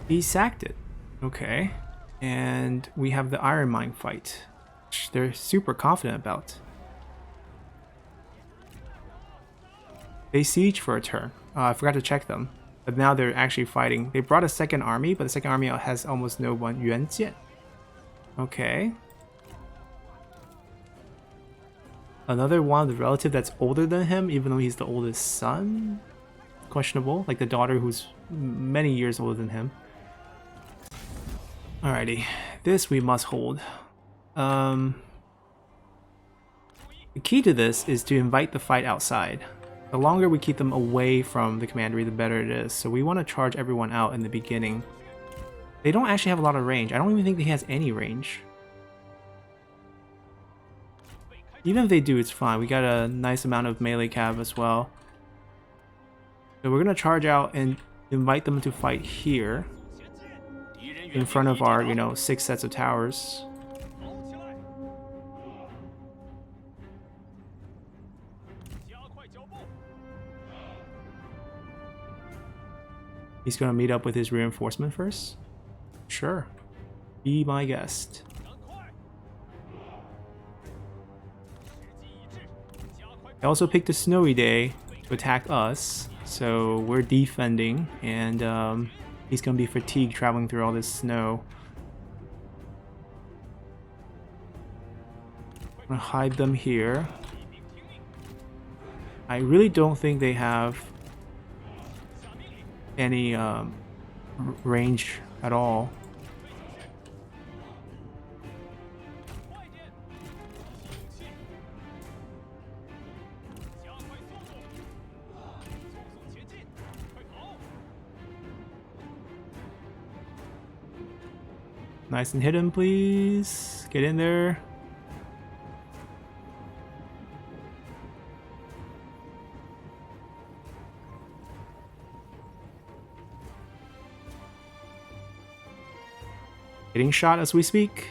He sacked it. Okay. And we have the Iron Mine fight, which they're super confident about. They siege for a turn. I forgot to check them. But now they're actually fighting. They brought a second army, but the second army has almost no one yuan. Okay. Another one of the relative that's older than him, even though he's the oldest son? Questionable. Like the daughter who's many years older than him. Alrighty. This we must hold. The key to this is to invite the fight outside. The longer we keep them away from the commandery, the better it is. So we want to charge everyone out in the beginning. They don't actually have a lot of range. I don't even think he has any range. Even if they do, it's fine. We got a nice amount of melee cav as well. So we're going to charge out and invite them to fight here. In front of our, you know, 6 sets of towers. He's gonna meet up with his reinforcement first? Sure. Be my guest. I also picked a snowy day to attack us, so we're defending, and he's gonna be fatigued traveling through all this snow. I'm gonna hide them here. I really don't think they have any range at all. Nice and hidden, please. Get in there. Getting shot as we speak.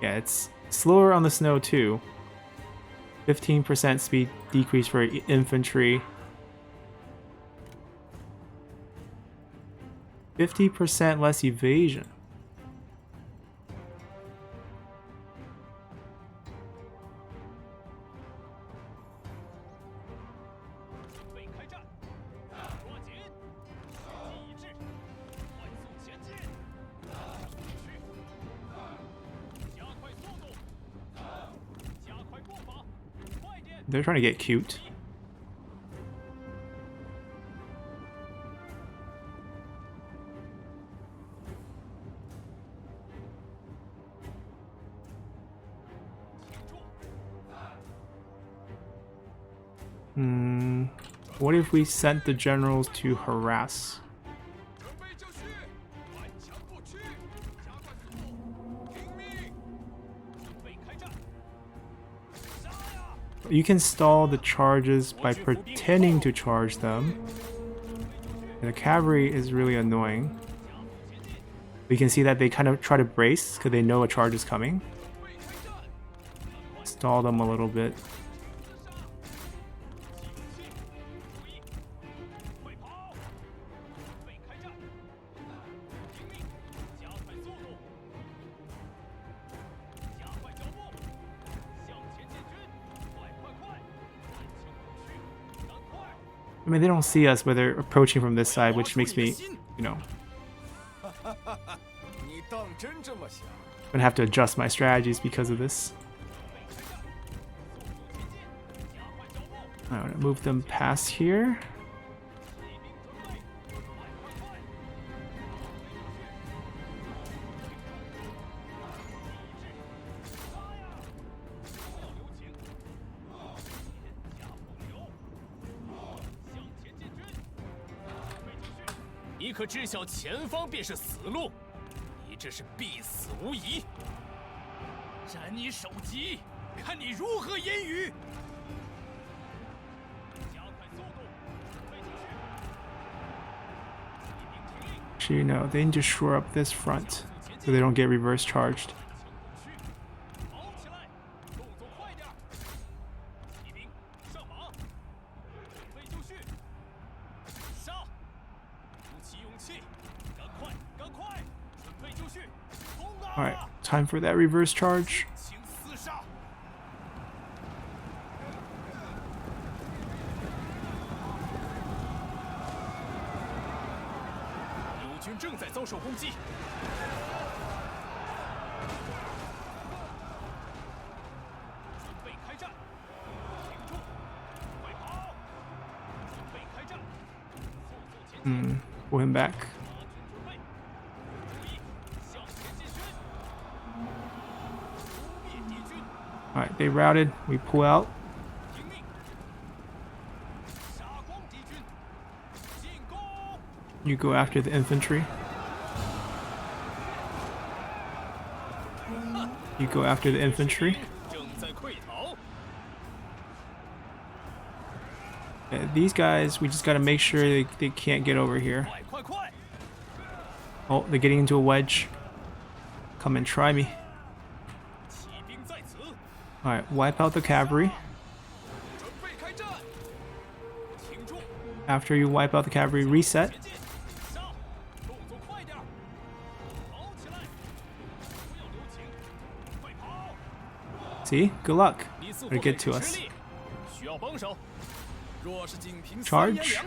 Yeah, it's slower on the snow too. 15% speed decrease for infantry. 50% less evasion. They're trying to get cute. What if we sent the generals to harass? You can stall the charges by pretending to charge them. The cavalry is really annoying. We can see that they kind of try to brace because they know a charge is coming. Stall them a little bit. I mean, they don't see us, but they're approaching from this side, which makes me, you know, gonna have to adjust my strategies because of this. I'm gonna move them past here. Actually, no, they need to shore up this front so they don't get reverse charged. Alright, time for that reverse charge. Pull him back. Alright, they routed. We pull out. You go after the infantry. You go after the infantry. Yeah, these guys, we just gotta make sure they can't get over here. Oh, they're getting into a wedge. Come and try me. Alright, wipe out the cavalry. After you wipe out the cavalry, reset. See? Good luck. Better get to us. Charge.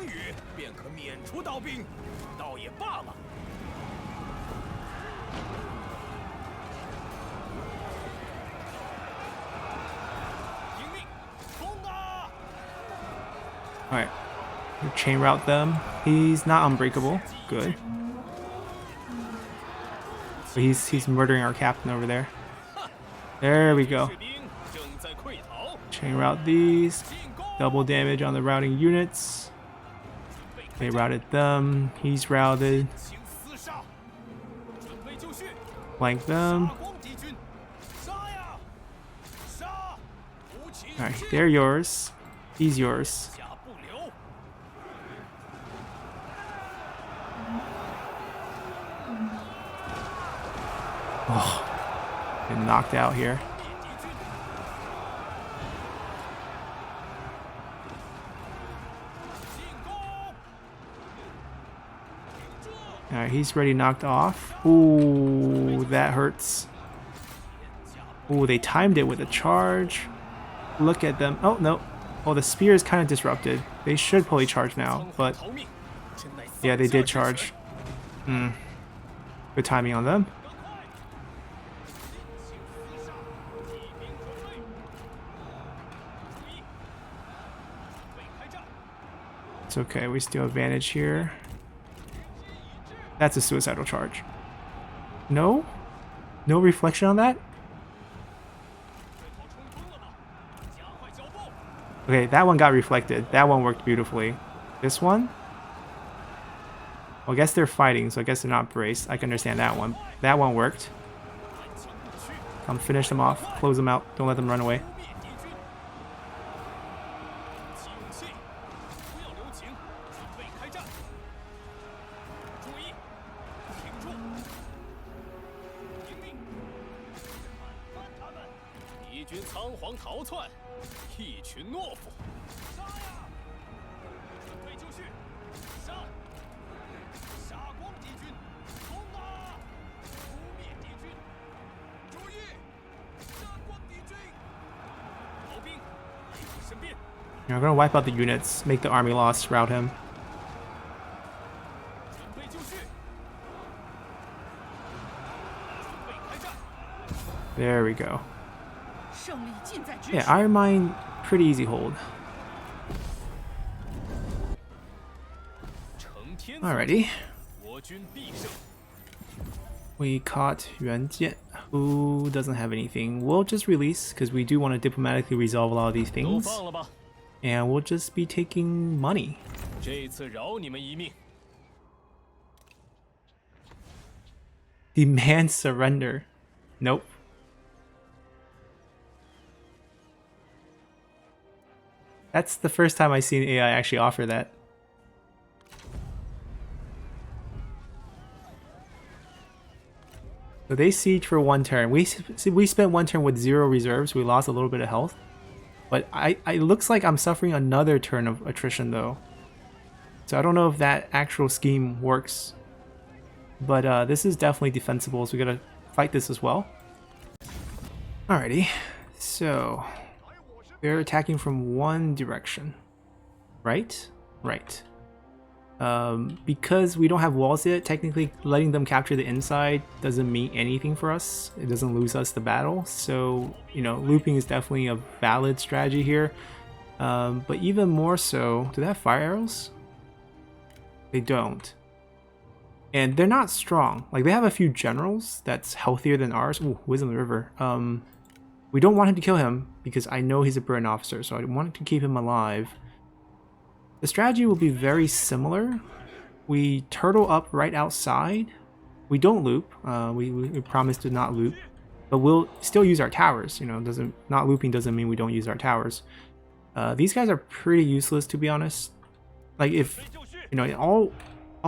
Alright. Chain route them. He's not unbreakable. Good. But he's murdering our captain over there. There we go. Chain route these. Double damage on the routing units. They routed them. He's routed. Flank them. Alright, they're yours. He's yours. Oh, been knocked out here. Alright, he's already knocked off. Ooh, that hurts. Ooh, they timed it with a charge. Look at them. Oh, no. Oh, the spear is kind of disrupted. They should fully charge now, but yeah, they did charge. Good timing on them. It's okay, we still have advantage here. That's a suicidal charge. No? No reflection on that? Okay, that one got reflected. That one worked beautifully. This one? Well, I guess they're fighting, so I guess they're not braced. I can understand that one. That one worked. Come finish them off. Close them out. Don't let them run away. 军仓皇逃窜，一群懦夫！杀呀！准备就绪，杀！杀光敌军！冲啊！扑灭敌军！注意，杀光敌军！逃兵，维护身边。 You're gonna wipe out the units, make the army lost, rout him. 准备就绪，准备开战。 There we go. 胜利近在咫 Yeah, 尺。 Iron Mine, pretty easy hold. 承天 Alrighty. 国军必胜。 We caught Yuan Jian, who doesn't have anything. We'll just release, because we do want to diplomatically resolve a lot of these 都 things. 放了吧， And we'll just be taking money. 这次饶你们一命。 Demand surrender. Nope. That's the first time I've seen AI actually offer that. So they siege for 1 turn. We spent 1 turn with 0 reserves. We lost a little bit of health. But it looks like I'm suffering another turn of attrition though. So I don't know if that actual scheme works. But this is definitely defensible, so we gotta fight this as well. Alrighty, so they're attacking from one direction, right? Right. Because we don't have walls yet, technically letting them capture the inside doesn't mean anything for us. It doesn't lose us the battle. So, you know, looping is definitely a valid strategy here. But even more so, do they have fire arrows? They don't. And they're not strong. Like, they have a few generals that's healthier than ours. Ooh, Wisdom of the River. We don't want him to kill him because I know he's a brilliant officer, so I want to keep him alive. The strategy will be very similar. We turtle up right outside. We don't loop. We promise to not loop, but we'll still use our towers. You know, not looping doesn't mean we don't use our towers. These guys are pretty useless, to be honest. Like, if you know, in all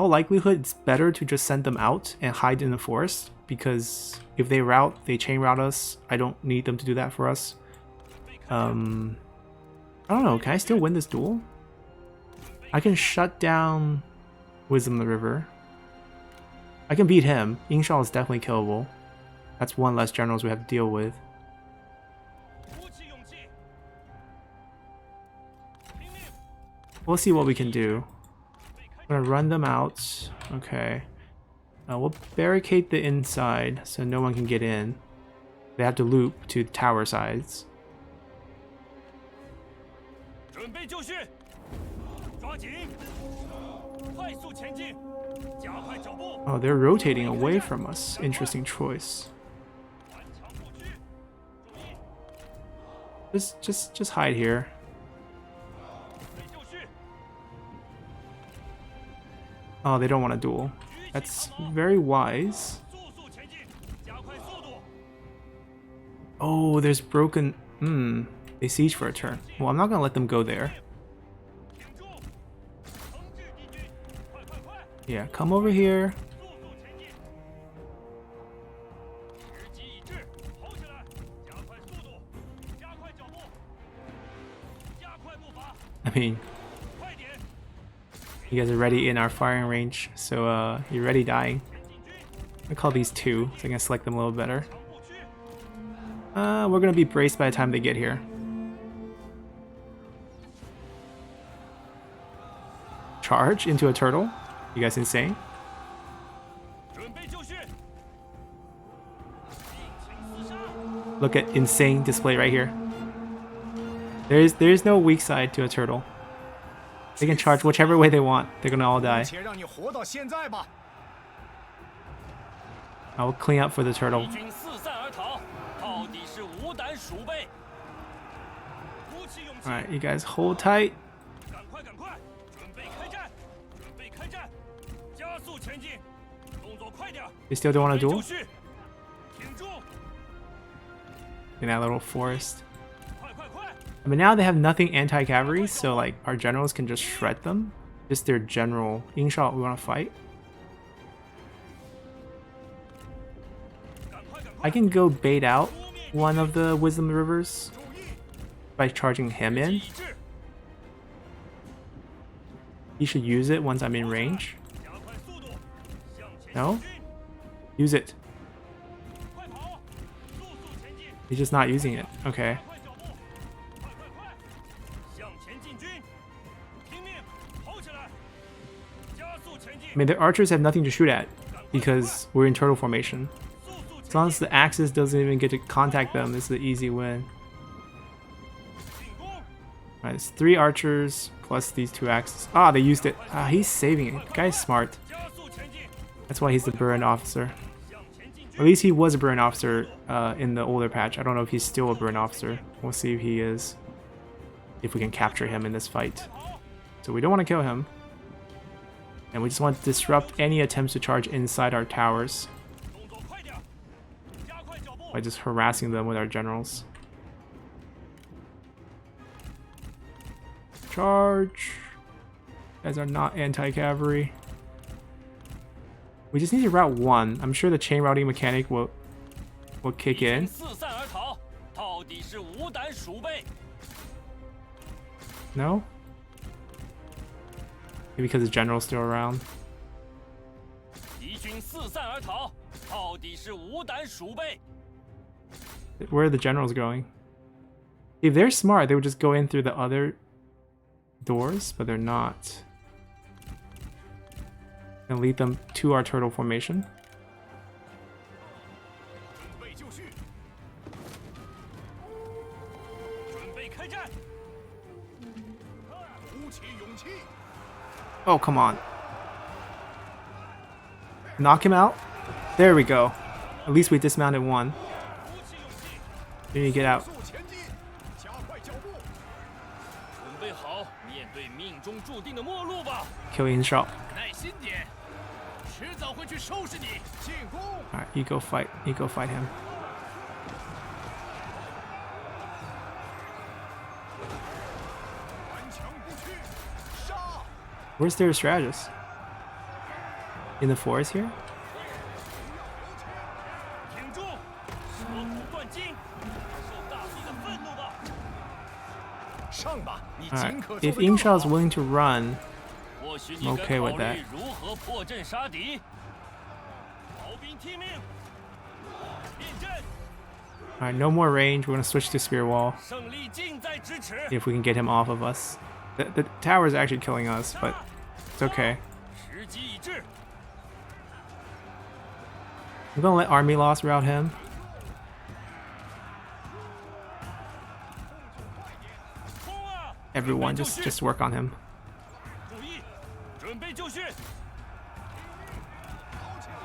likelihood, it's better to just send them out and hide in the forest, because if they chain route us. I don't need them to do that for us. I don't know. Can I still win this duel? I can shut down Wisdom of the River. I can beat him. Yingshao is definitely killable. That's one less generals we have to deal with. We'll see what we can do. I'm gonna run them out. Okay. We'll barricade the inside so no one can get in. They have to loop to tower sides. Oh, they're rotating away from us. Interesting choice. Just hide here. Oh, they don't want to duel. That's very wise. Oh, there's broken... They siege for a turn. Well, I'm not going to let them go there. Yeah, come over here. I mean... You guys are already in our firing range, so you're already dying. I call these 2, so I can select them a little better. We're gonna be braced by the time they get here. Charge into a turtle? You guys insane? Look at insane display right here. There's no weak side to a turtle. They can charge whichever way they want. They're gonna all die. I will clean up for the turtle. Alright, you guys hold tight. They still don't want to duel? In that little forest. I mean, now they have nothing anti-cavalry, so like our generals can just shred them. Just their general. Yingshao, we want to fight. I can go bait out one of the Wisdom Rivers by charging him in. 一致， He should use it once I'm in range. 加快速度，向前 No? 进军， Use it. 快跑，速速前进， He's just not using it. Okay. 快脚步，快快快，向前进军，拼命跑起来，加速前进 I，mean, the archers have nothing to shoot at because we're in turtle formation. 速速 As 前 long 进 as the axis doesn't even get to contact them, it's the easy win. 进攻， Alright, it's 3 archers plus these 2 axes. Ah, they used it. Ah, he's saving it. The guy's smart. 加速前进， That's why he's the Burn officer. 向前进 At 军， least he was a Burn officer in the older patch. I don't know if he's still a Burn officer. We'll see if he is. If we can capture him in this fight. 跑， So we don't want to kill him. And we just want to disrupt any attempts to charge inside our towers 动作快点，加快脚步， by just harassing them with our generals. Charge! You guys are not anti-cavalry. We just need to route 1. I'm sure the chain routing mechanic will kick 敌军 in. 四散而逃，到底是无胆鼠辈。 No? Maybe because the general's still around. 敌军四散而逃，到底是无胆鼠辈。 Where are the generals going? If they're smart, they would just go in through the other doors, but they're not. And lead them to our turtle formation. 准备就绪，准备开战。鼓起勇气， Oh, come on. Knock him out? There we go. At least we dismounted 1. 鼓起勇气， Then you get out. 速前进，加快脚步，准备好面对命中注定的末路吧。 Kill Inshao. 耐心点，迟早会去收拾你。进攻！ Alright, you go fight. You go fight him. 顽强不屈，杀！ Where's their strategist? In the forest here? 挺住，舌骨断筋，受大地的愤怒吧。上吧，你 Alright. 尽可做 If 得更 Inshao is 好。 willing to run, 或许你 I'm 该 okay 考 with that. 虑如何破阵杀敌。逃兵听命，变阵， alright, no more range. We're gonna switch to spear wall. 胜利近在咫尺。 If we can get him off of us. The tower is actually killing us, but it's okay. 时机已至， I'm gonna let army loss route him. 冲啊！ Everyone 准备就绪 just work on him. 注意，准备就绪。跑起来！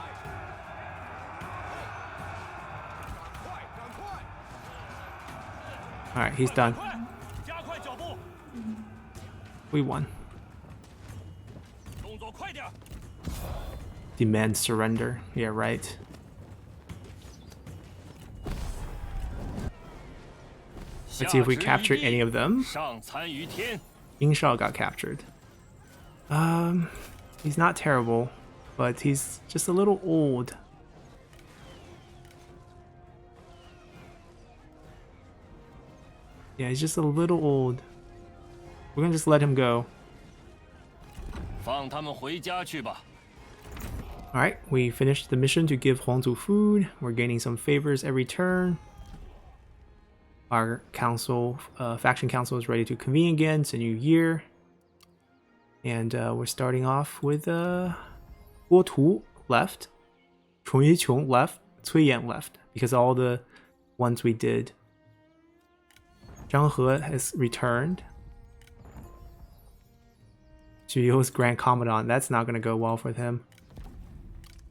赶快！ Alright, he's done. 快，加快脚步， We won. 动作快点。 Demand surrender. Yeah, right. Let's see if we capture any of them. 上参于天， Inshao got captured. He's not terrible, but he's just a little old. Yeah, he's just a little old. We're gonna just let him go. 放他们回家去吧。 Alright, we finished the mission to give Huangzu food. We're gaining some favors every turn. Our council, faction council is ready to convene again. It's a new year. And we're starting off with Guo Tu left, Chong Yiqiong left, Cui Yan left, because all the ones we did. Zhang He has returned. Xu You's Grand Commandant, that's not going to go well for him.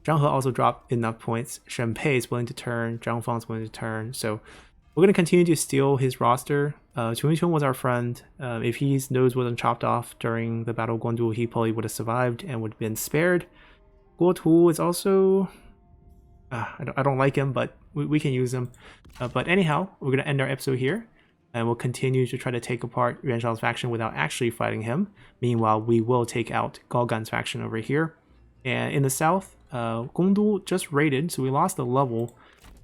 Zhang He also dropped enough points. Shen Pei is willing to turn, Zhang Fang is willing to turn, so we're going to continue to steal his roster. Chun Yiqiong was our friend. If his nose wasn't chopped off during the Battle of Guandu, he probably would have survived and would have been spared. Guo Tu is also... I don't like him, but we can use him. But anyhow, we're going to end our episode here. And we'll continue to try to take apart Yuan Shao's faction without actually fighting him. Meanwhile, we will take out Gao Gan's faction over here. And in the south, Gongdu just raided, so we lost a level.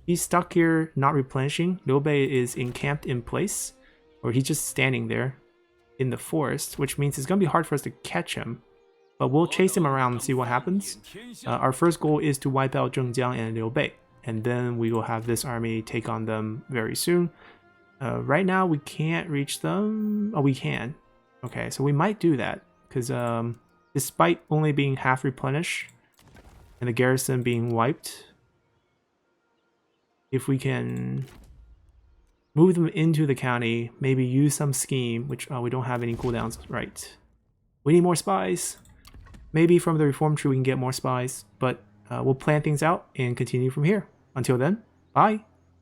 He's stuck here, not replenishing. Liu Bei is encamped in place, or he's just standing there in the forest, which means it's going to be hard for us to catch him. But we'll chase him around and see what happens. Our first goal is to wipe out Zhengjiang and Liu Bei, and then we will have this army take on them very soon. Right now, we can't reach them. Oh, we can. Okay, so we might do that, because despite only being half replenished and the garrison being wiped, if we can move them into the county, maybe use some scheme, which we don't have any cooldowns, right? We need more spies. Maybe from the reform tree we can get more spies, but we'll plan things out and continue from here. Until then, bye!